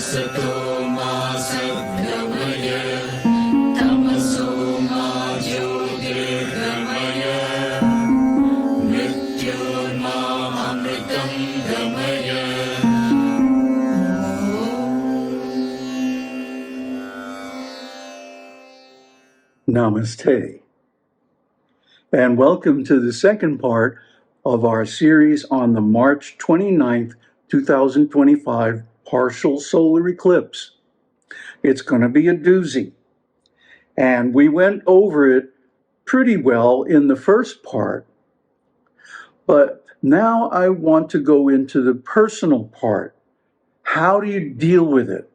सतो मा सद्गमय तमसो मा ज्योतिर्गमय मृत्योर्मामृतं गमय. Namaste, and welcome to the second part of our series on the March 29th, 2025 partial solar eclipse. It's going to be a doozy, and we went over it pretty well in the first part, but now I want to go into the personal part. How do you deal with it?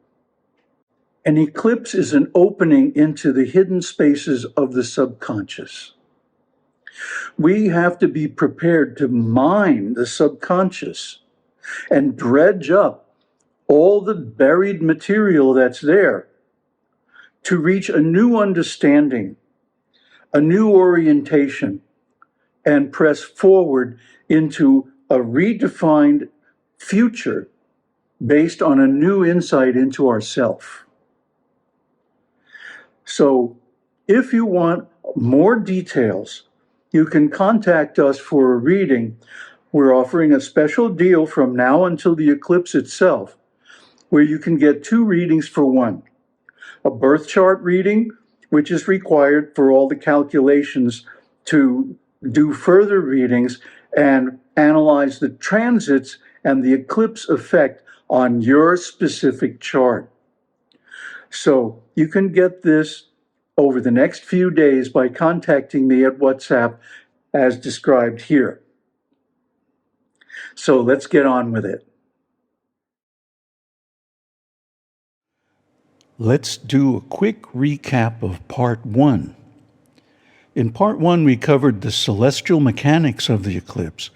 An eclipse is an opening into the hidden spaces of the subconscious. We have to be prepared to mine the subconscious and dredge up all the buried material that's there to reach a new understanding, a new orientation, and press forward into a redefined future based on a new insight into ourself. So if you want more details, you can contact us for a reading. We're offering a special deal from now until the eclipse itself, where you can get 2 readings for 1. A birth chart reading, which is required for all the calculations to do further readings and analyze the transits and the eclipse effect on your specific chart. So you can get this over the next few days by contacting me at WhatsApp as described here. So let's get on with it. Let's do a quick recap of Part 1. In Part 1, we covered the celestial mechanics of the eclipse,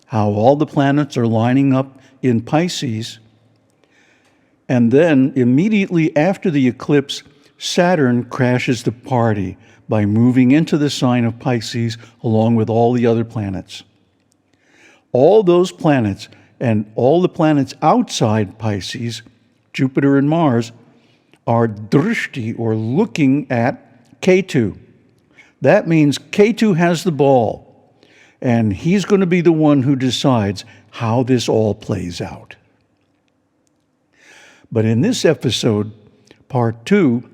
how all the planets are lining up in Pisces, and then immediately after the eclipse, Saturn crashes the party by moving into the sign of Pisces along with all the other planets. All those planets and all the planets outside Pisces, Jupiter and Mars, are Dṛṣṭi, or looking at Ketu. That means Ketu has the ball, and he's going to be the one who decides how this all plays out. But in this episode, Part 2,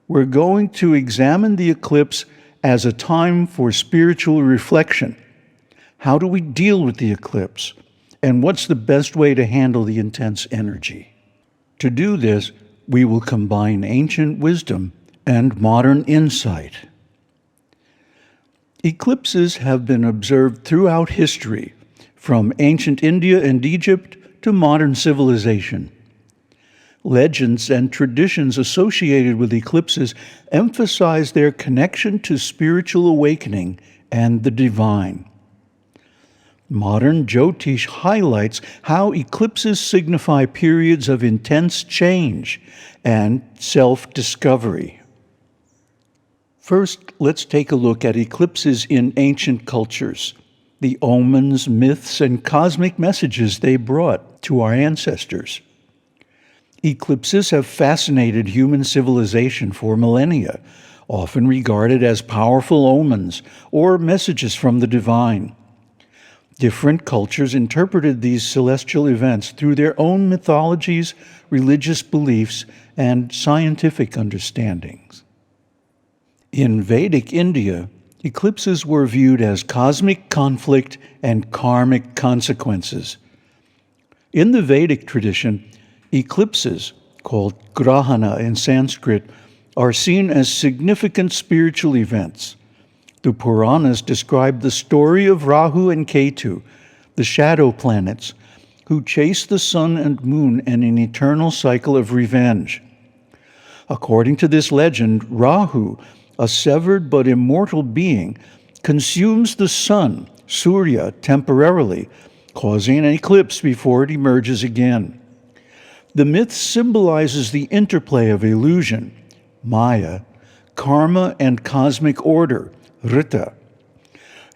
we're going to examine the eclipse as a time for spiritual reflection. How do we deal with the eclipse? And what's the best way to handle the intense energy? To do this, we will combine ancient wisdom and modern insight. Eclipses have been observed throughout history, from ancient India and Egypt to modern civilization. Legends and traditions associated with eclipses emphasize their connection to spiritual awakening and the divine. Modern Jyotish highlights how eclipses signify periods of intense change and self-discovery. First, let's take a look at eclipses in ancient cultures, the omens, myths, and cosmic messages they brought to our ancestors. Eclipses have fascinated human civilization for millennia, often regarded as powerful omens or messages from the divine. Different cultures interpreted these celestial events through their own mythologies, religious beliefs, and scientific understandings. In Vedic India, eclipses were viewed as cosmic conflict and karmic consequences. In the Vedic tradition, eclipses, called grahana in Sanskrit, are seen as significant spiritual events. The Puranas describe the story of Rahu and Ketu, the shadow planets, who chase the sun and moon in an eternal cycle of revenge. According to this legend, Rahu, a severed but immortal being, consumes the sun, Surya, temporarily, causing an eclipse before it emerges again. The myth symbolizes the interplay of illusion, Maya, karma, and cosmic order, Rita.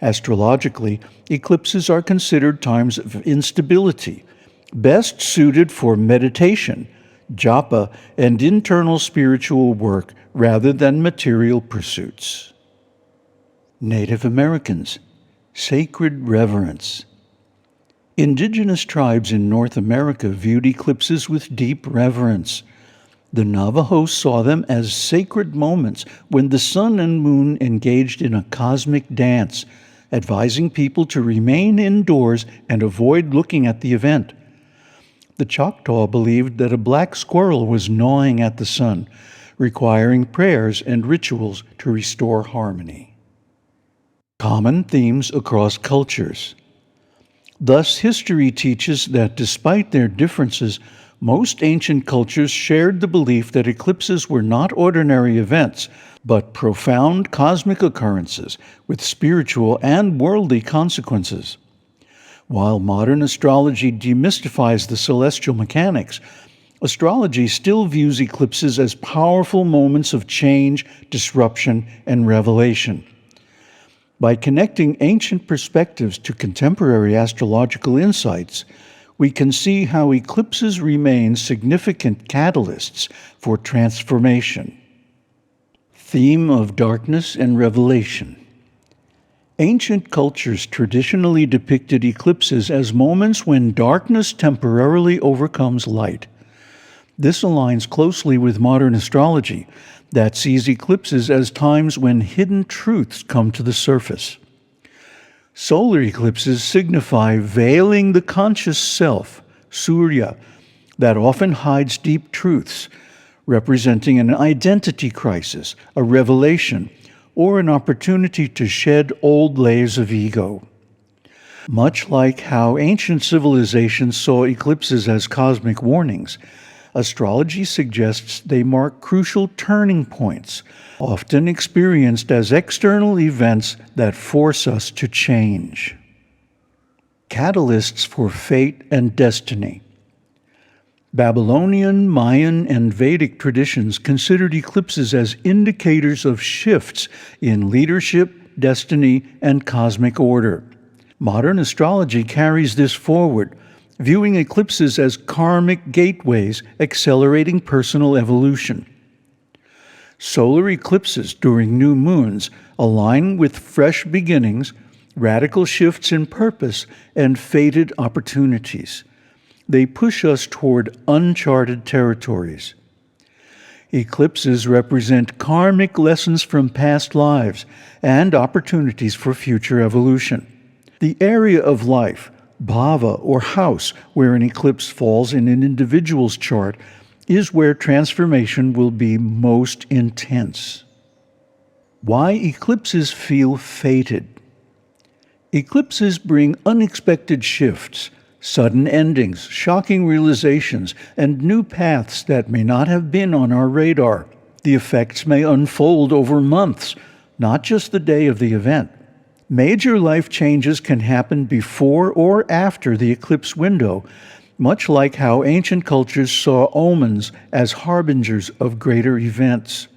Astrologically, eclipses are considered times of instability, best suited for meditation, japa, and internal spiritual work rather than material pursuits. Native Americans, sacred reverence. Indigenous tribes in North America viewed eclipses with deep reverence. The Navajos saw them as sacred moments when the sun and moon engaged in a cosmic dance, advising people to remain indoors and avoid looking at the event. The Choctaw believed that a black squirrel was gnawing at the sun, requiring prayers and rituals to restore harmony. Common themes across cultures. Thus, history teaches that despite their differences, most ancient cultures shared the belief that eclipses were not ordinary events, but profound cosmic occurrences with spiritual and worldly consequences. While modern astrology demystifies the celestial mechanics, astrology still views eclipses as powerful moments of change, disruption, and revelation. By connecting ancient perspectives to contemporary astrological insights, we can see how eclipses remain significant catalysts for transformation. Theme of darkness and revelation. Ancient cultures traditionally depicted eclipses as moments when darkness temporarily overcomes light. This aligns closely with modern astrology that sees eclipses as times when hidden truths come to the surface. Solar eclipses signify veiling the conscious self, Surya, that often hides deep truths, representing an identity crisis, a revelation, or an opportunity to shed old layers of ego. Much like how ancient civilizations saw eclipses as cosmic warnings, astrology suggests they mark crucial turning points, often experienced as external events that force us to change. Catalysts for fate and destiny. Babylonian, Mayan, and Vedic traditions considered eclipses as indicators of shifts in leadership, destiny, and cosmic order. Modern astrology carries this forward, viewing eclipses as karmic gateways accelerating personal evolution. Solar eclipses during new moons align with fresh beginnings, radical shifts in purpose, and fated opportunities. They push us toward uncharted territories. Eclipses represent karmic lessons from past lives and opportunities for future evolution. The area of life, bhava or house, where an eclipse falls in an individual's chart, is where transformation will be most intense. Why eclipses feel fated. Eclipses bring unexpected shifts, sudden endings, shocking realizations, and new paths that may not have been on our radar. The effects may unfold over months, not just the day of the event. Major life changes can happen before or after the eclipse window, much like how ancient cultures saw omens as harbingers of greater events.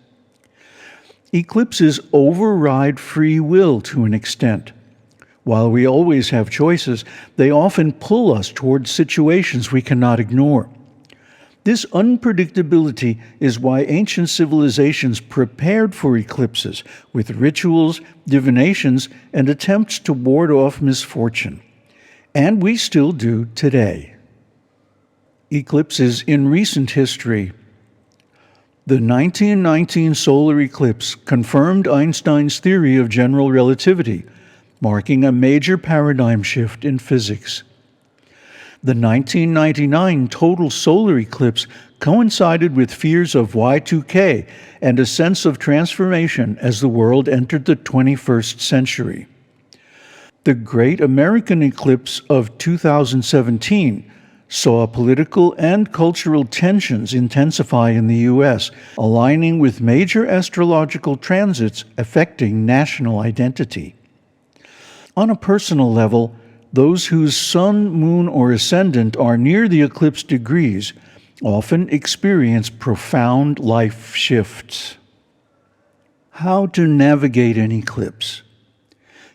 Eclipses override free will to an extent. While we always have choices, they often pull us towards situations we cannot ignore. This unpredictability is why ancient civilizations prepared for eclipses with rituals, divinations, and attempts to ward off misfortune. And we still do today. Eclipses in recent history. The 1919 solar eclipse confirmed Einstein's theory of general relativity, marking a major paradigm shift in physics. The 1999 total solar eclipse coincided with fears of Y2K and a sense of transformation as the world entered the 21st century. The Great American Eclipse of 2017 saw political and cultural tensions intensify in the U.S., aligning with major astrological transits affecting national identity. On a personal level, those whose sun, moon, or ascendant are near the eclipse degrees often experience profound life shifts. How to navigate an eclipse.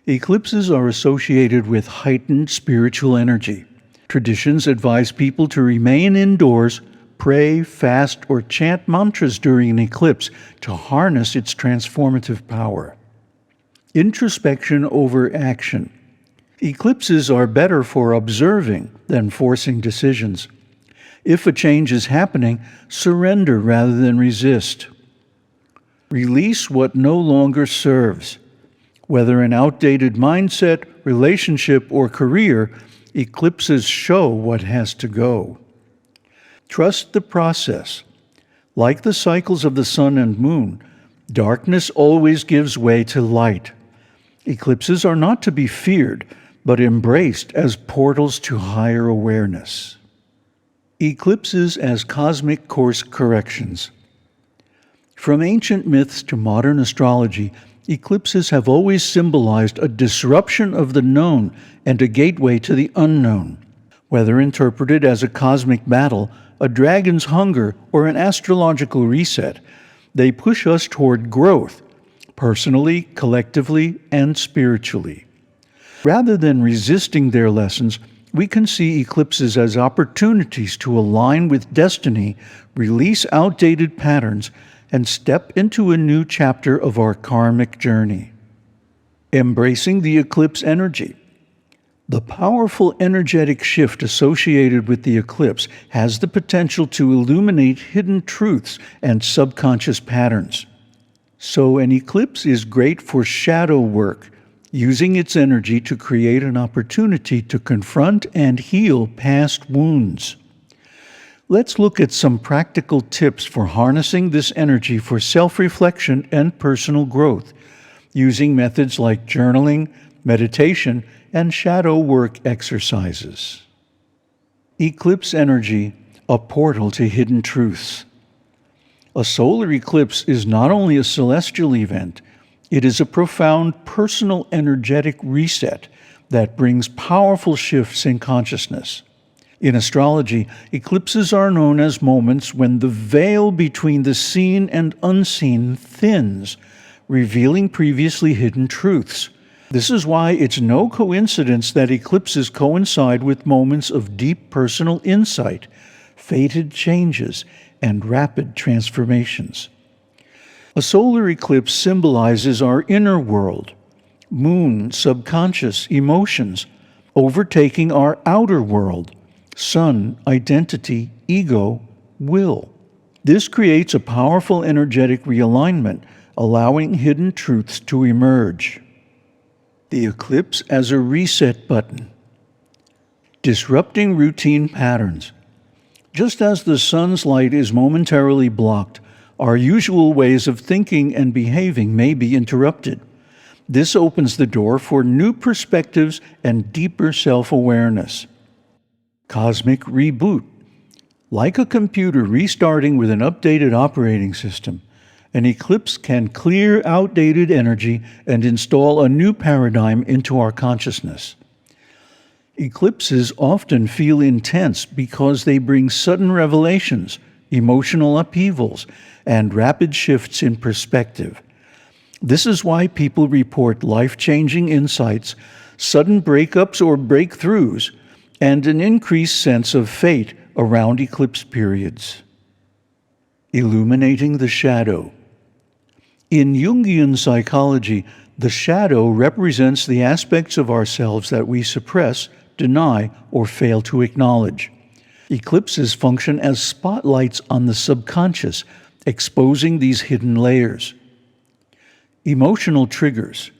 Eclipses are associated with heightened spiritual energy. Traditions advise people to remain indoors, pray, fast, or chant mantras during an eclipse to harness its transformative power. Introspection over action. Eclipses are better for observing than forcing decisions. If a change is happening, surrender rather than resist. Release what no longer serves. Whether an outdated mindset, relationship, or career, eclipses show what has to go. Trust the process. Like the cycles of the sun and moon, darkness always gives way to light. Eclipses are not to be feared, but embraced as portals to higher awareness. Eclipses as cosmic course corrections. From ancient myths to modern astrology, eclipses have always symbolized a disruption of the known and a gateway to the unknown. Whether interpreted as a cosmic battle, a dragon's hunger, or an astrological reset, they push us toward growth, personally, collectively, and spiritually. Rather than resisting their lessons, we can see eclipses as opportunities to align with destiny, release outdated patterns, and step into a new chapter of our karmic journey. Embracing the eclipse energy. The powerful energetic shift associated with the eclipse has the potential to illuminate hidden truths and subconscious patterns. So an eclipse is great for shadow work, using its energy to create an opportunity to confront and heal past wounds. Let's look at some practical tips for harnessing this energy for self-reflection and personal growth, using methods like journaling, meditation, and shadow work exercises. Eclipse energy, a portal to hidden truths. A solar eclipse is not only a celestial event, it is a profound personal energetic reset that brings powerful shifts in consciousness. In astrology, eclipses are known as moments when the veil between the seen and unseen thins, revealing previously hidden truths. This is why it's no coincidence that eclipses coincide with moments of deep personal insight, fated changes, and rapid transformations. A solar eclipse symbolizes our inner world, moon, subconscious, emotions, overtaking our outer world, sun, identity, ego, will. This creates a powerful energetic realignment, allowing hidden truths to emerge. The eclipse as a reset button. Disrupting routine patterns. Just as the sun's light is momentarily blocked, our usual ways of thinking and behaving may be interrupted. This opens the door for new perspectives and deeper self-awareness. Cosmic reboot. Like a computer restarting with an updated operating system, an eclipse can clear outdated energy and install a new paradigm into our consciousness. Eclipses often feel intense because they bring sudden revelations, emotional upheavals, and rapid shifts in perspective. This is why people report life-changing insights, sudden breakups or breakthroughs, and an increased sense of fate around eclipse periods. Illuminating the shadow. In Jungian psychology, the shadow represents the aspects of ourselves that we suppress, deny, or fail to acknowledge. Eclipses function as spotlights on the subconscious, exposing these hidden layers. Emotional triggers.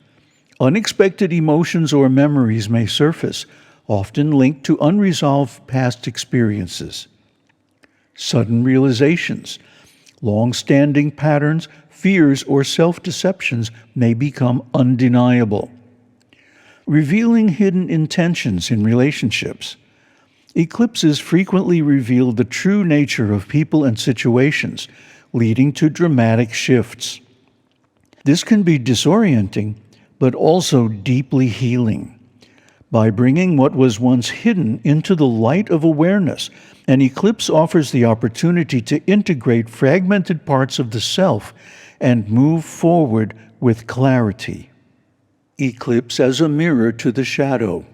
Unexpected emotions or memories may surface, often linked to unresolved past experiences. Sudden realizations. Long-standing patterns, fears, or self-deceptions may become undeniable. Revealing hidden intentions in relationships. Eclipses frequently reveal the true nature of people and situations, leading to dramatic shifts. This can be disorienting, but also deeply healing. By bringing what was once hidden into the light of awareness, an eclipse offers the opportunity to integrate fragmented parts of the self and move forward with clarity. Eclipse as a mirror to the shadow.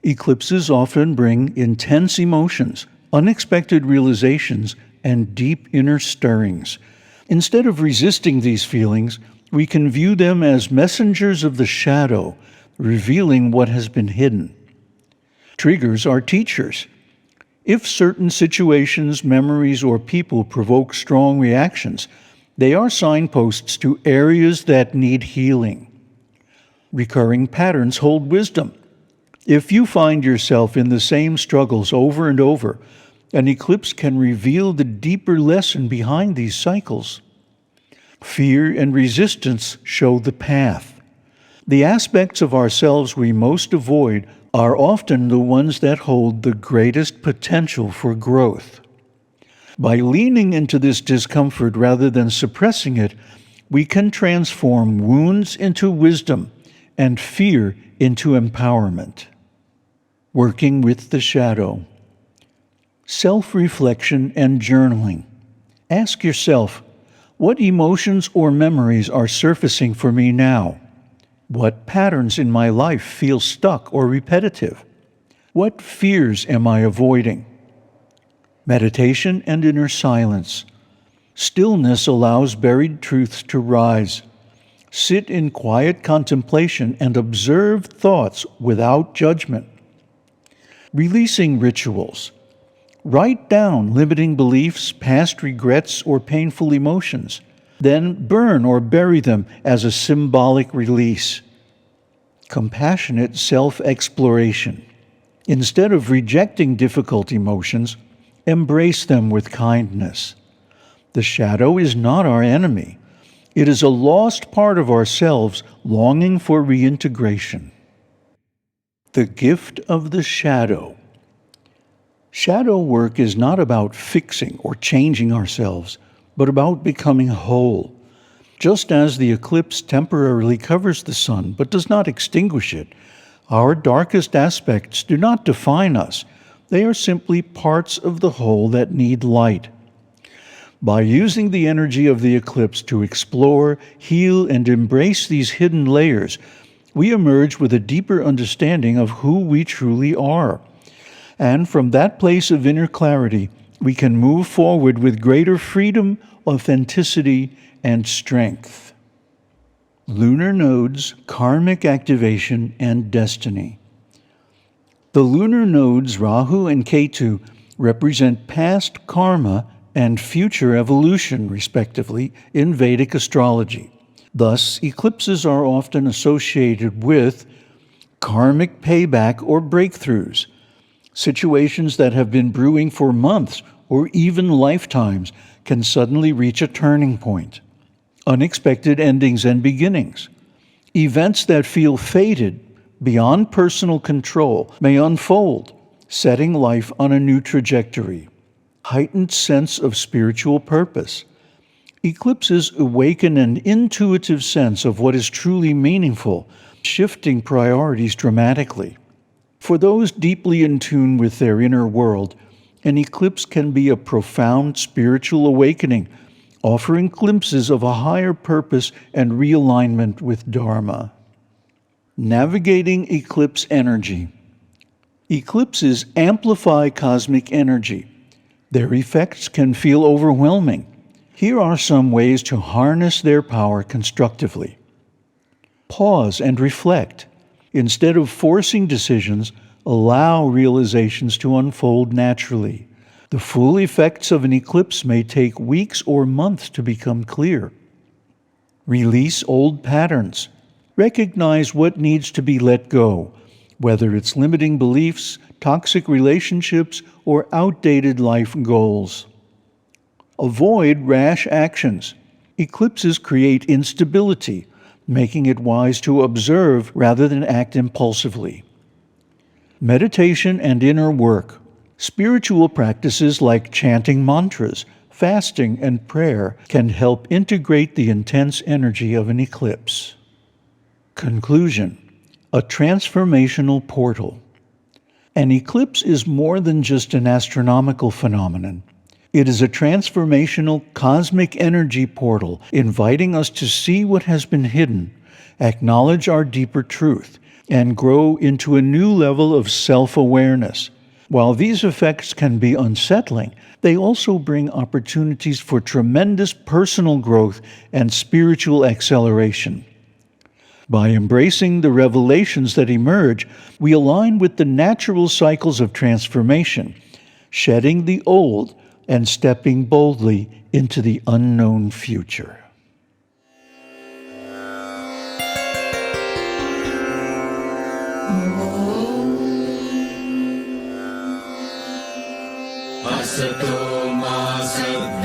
Eclipses often bring intense emotions, unexpected realizations, and deep inner stirrings. Instead of resisting these feelings, we can view them as messengers of the shadow, revealing what has been hidden. Triggers are teachers. If certain situations, memories, or people provoke strong reactions, they are signposts to areas that need healing. Recurring patterns hold wisdom. If you find yourself in the same struggles over and over, an eclipse can reveal the deeper lesson behind these cycles. Fear and resistance show the path. The aspects of ourselves we most avoid are often the ones that hold the greatest potential for growth. By leaning into this discomfort rather than suppressing it, we can transform wounds into wisdom and fear into empowerment. Working with the shadow. Self-reflection and journaling. Ask yourself, what emotions or memories are surfacing for me now? What patterns in my life feel stuck or repetitive? What fears am I avoiding? Meditation and inner silence. Stillness allows buried truths to rise. Sit in quiet contemplation and observe thoughts without judgment. Releasing rituals. Write down limiting beliefs, past regrets, or painful emotions. Then burn or bury them as a symbolic release. Compassionate self-exploration. Instead of rejecting difficult emotions, embrace them with kindness. The shadow is not our enemy. It is a lost part of ourselves longing for reintegration. The gift of the shadow. Shadow work is not about fixing or changing ourselves, but about becoming whole. Just as the eclipse temporarily covers the sun but does not extinguish it, our darkest aspects do not define us. They are simply parts of the whole that need light. By using the energy of the eclipse to explore, heal, and embrace these hidden layers, we emerge with a deeper understanding of who we truly are. And from that place of inner clarity, we can move forward with greater freedom, authenticity, and strength. Lunar nodes, karmic activation, and destiny. The lunar nodes Rahu and Ketu represent past karma and future evolution, respectively, in Vedic astrology. Thus, eclipses are often associated with karmic payback or breakthroughs, situations that have been brewing for months or even lifetimes can suddenly reach a turning point. Unexpected endings and beginnings. Events that feel fated, beyond personal control, may unfold, setting life on a new trajectory. Heightened sense of spiritual purpose. Eclipses awaken an intuitive sense of what is truly meaningful, shifting priorities dramatically. For those deeply in tune with their inner world, an eclipse can be a profound spiritual awakening, offering glimpses of a higher purpose and realignment with Dharma. Navigating eclipse energy. Eclipses amplify cosmic energy. Their effects can feel overwhelming. Here are some ways to harness their power constructively. Pause and reflect. Instead of forcing decisions, allow realizations to unfold naturally. The full effects of an eclipse may take weeks or months to become clear. Release old patterns. Recognize what needs to be let go, whether it's limiting beliefs, toxic relationships, or outdated life goals. Avoid rash actions. Eclipses create instability, making it wise to observe rather than act impulsively. Meditation and inner work. Spiritual practices like chanting mantras, fasting, and prayer can help integrate the intense energy of an eclipse. Conclusion. A transformational portal. An eclipse is more than just an astronomical phenomenon. It is a transformational cosmic energy portal, inviting us to see what has been hidden, acknowledge our deeper truth, and grow into a new level of self-awareness. While these effects can be unsettling, they also bring opportunities for tremendous personal growth and spiritual acceleration. By embracing the revelations that emerge, we align with the natural cycles of transformation, shedding the old and stepping boldly into the unknown future. Asato ma